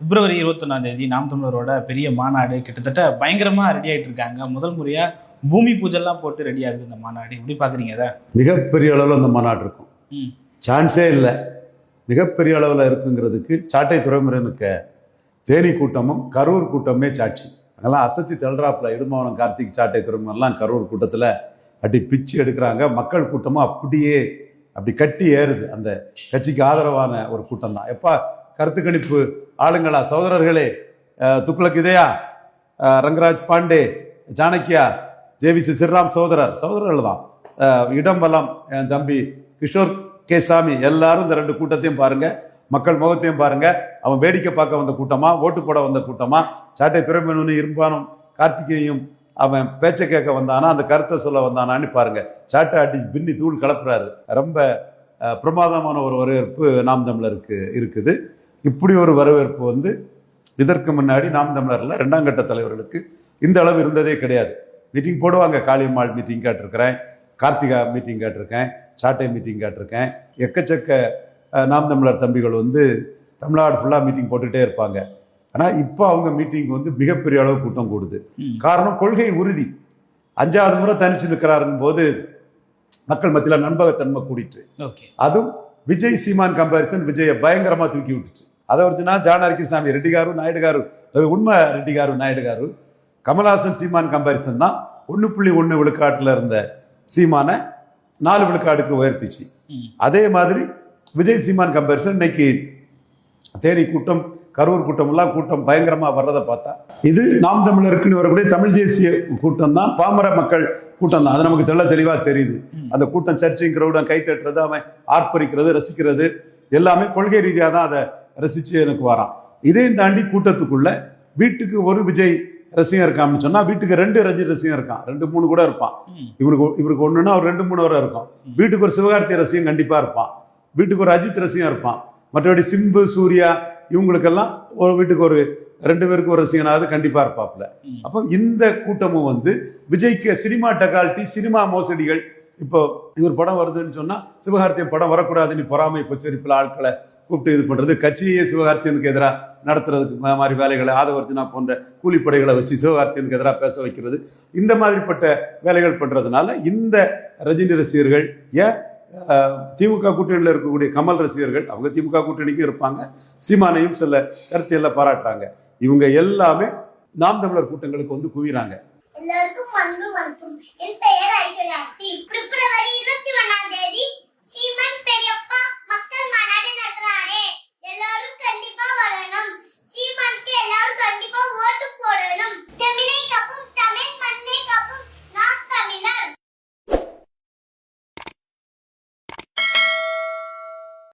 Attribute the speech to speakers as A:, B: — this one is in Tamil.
A: பிப்ரவரி 21 நாம் தமிழரோட பெரிய மாநாடு கிட்டத்தட்ட பயங்கரமா ரெடி ஆயிட்டு இருக்காங்க. முதல் முறையா பூமி பூஜைலாம் போட்டு ரெடி ஆகுது இந்த மாநாடு. எப்படி பாக்குறீங்க அதை?
B: மிகப்பெரிய அளவில் அந்த மாநாடு இருக்கும். சான்ஸே இல்லை. மிகப்பெரிய அளவில் இருக்குங்கிறதுக்கு சாட்டை துறைமுறைனுக்கு தேனி கூட்டமும் கரூர் கூட்டமே சாட்சி. அங்கெல்லாம் அசத்தி தள்ளுறாப்புல இடுமாவனம் கார்த்திக் சாட்டை துறைமுகம்லாம் கரூர் கூட்டத்தில் அடி பிச்சு எடுக்கிறாங்க. மக்கள் கூட்டமும் அப்படியே அப்படி கட்டி ஏறுது. அந்த கட்சிக்கு ஆதரவான ஒரு கூட்டம் தான். எப்பா கருத்து கணிப்பு ஆளுங்களா, சகோதரர்களே, துக்ளக் இதயா, ரங்கராஜ் பாண்டே, சாணக்கியா, ஜேவிசி ஸ்ரீராம் சகோதரர்கள் தான். இடம்பலம் என் தம்பி கிஷோர் கே சாமி, எல்லாரும் இந்த ரெண்டு கூட்டத்தையும் பாருங்க, மக்கள் முகத்தையும் பாருங்க. அவன் வேடிக்கை பார்க்க வந்த கூட்டமா, ஓட்டு போட வந்த கூட்டமா, சாட்டை துறைமுகனும் இருப்பானும் கார்த்திகையும் அவன் பேச்சை கேட்க வந்தானா, அந்த கருத்தை சொல்ல வந்தானான்னு பாருங்க. சாட்டை அடி பின்னி தூள் கலப்புறாரு. ரொம்ப பிரமாதமான ஒரு வரவேற்பு நாம் தமிழருக்கு இருக்குது. இப்படி ஒரு வரவேற்பு வந்து இதற்கு முன்னாடி நாம் தமிழர்ல 2ஆம் கட்ட தலைவர்களுக்கு இந்த அளவு இருந்ததே கிடையாது. மீட்டிங் போடுவாங்க. காளியம்மாள் மீட்டிங் கேட்டிருக்கிறேன், கார்த்திகா மீட்டிங் கேட்டிருக்கேன், சாட்டை மீட்டிங் கேட்டிருக்கேன். எக்கச்சக்க நாம் தமிழர் தம்பிகள் வந்து தமிழ்நாடு ஃபுல்லாக மீட்டிங் போட்டுகிட்டே இருப்பாங்க. ஆனால் இப்போ அவங்க மீட்டிங் வந்து மிகப்பெரிய அளவு கூட்டம் கூடுது. காரணம் கொள்கை உறுதி. 5வது முறை தனிச்சு நிற்கிறாருங்கும் போது மக்கள் மத்தியில் நண்பகத்தன்மை கூடிட்டு, அதுவும் விஜய் சீமான் கம்பாரிசன் விஜயை பயங்கரமாக தூக்கி விட்டுச்சு. அதை வச்சுன்னா ஜானார்கிசாமி ரெட்டி గారు నాయుడు గారు, அது உண்மை. ரெட்டி గారు నాయుడు గారు கமல்ஹாசன் சீமான் கம்பாரிசன் தான் 1.1 விழுக்காட்டில் இருந்த சீமானை 4 விழுக்காடுக்கு உயர்த்திச்சு. அதே மாதிரி விஜய் சீமான் கம்பாரிசன் இன்னைக்கு தேனி கூட்டம், கரூர் கூட்டம் எல்லாம் கூட்டம் பயங்கரமா வர்றதை பார்த்தா இது நாம் தமிழருக்குன்னு வரக்கூடிய தமிழ் தேசிய கூட்டம் தான், பாமர மக்கள் கூட்டம் தான். அது நமக்கு தெளிவா தெரியுது. அந்த கூட்டம் சர்ச்சையும் கிரௌடம் கை தட்டுறது, அவன் ஆர்ப்பரிக்கிறது, ரசிக்கிறது எல்லாமே கொள்கை ரீதியாக தான் அதை ரசிச்சு எனக்கு வரான். இதையும் தாண்டி கூட்டத்துக்குள்ள வீட்டுக்கு ஒரு விஜய் ரசிகம் இருக்கான்னு சொன்னா வீட்டுக்கு 2 ரஜினி ரசிகம் இருக்கான், 2-3 கூட இருப்பான். இவருக்கு ஒண்ணுன்னா ஒரு 2-3 வரை இருக்கும். வீட்டுக்கு ஒரு சிவகார்த்தி ரசிகம் கண்டிப்பா இருப்பான், வீட்டுக்கு ஒரு அஜித் ரசிகம் இருப்பான். மற்றபடி சிம்பு, சூர்யா இவங்களுக்கெல்லாம் ஒரு வீட்டுக்கு ஒரு 2 பேருக்கு ஒரு ரசிகனாவது கண்டிப்பா இருப்பாப்ல. அப்போ இந்த கூட்டமும் வந்து விஜய்க்கு சினிமா டெக்காலிட்டி, சினிமா மோசடிகள். இப்போ இவர் படம் வருதுன்னு சொன்னா சிவகார்த்தியன் படம் வரக்கூடாதுன்னு பொறாமை பச்சரிப்பில் ஆட்களை கூப்பிட்டு இது பண்றது, கட்சியே சிவகார்த்தியனுக்கு எதிராக நடத்துறதுக்கு மாதிரி வேலைகளை, ஆதவர்ஜுனா போன்ற கூலிப்படைகளை வச்சு சிவகார்த்தியனுக்கு எதிராக பேச வைக்கிறது, இந்த மாதிரிப்பட்ட வேலைகள் பண்றதுனால இந்த ரஜினி ரசிகர்கள், ஏன் திமுக கூட்டணியில் இருக்கக்கூடிய கமல் ரசிகர்கள், அவங்க திமுக கூட்டணிக்கும் இருப்பாங்க, சீமானையும் சில கருத்தியெல்லாம் பாராட்டுறாங்க. இவங்க எல்லாமே நாம் தமிழர் கூட்டங்களுக்கு வந்து குவிறாங்க.
C: எல்லாருக்கும் அன்பு வணக்கம். என் பெயர் ஐஸ்வர்யா. பிப்ரவரி 21 சீமான் பெரியப்பா மக்கள் மாநாடு நடத்துறாரு. எல்லாரும் கண்டிப்பா வரணும்.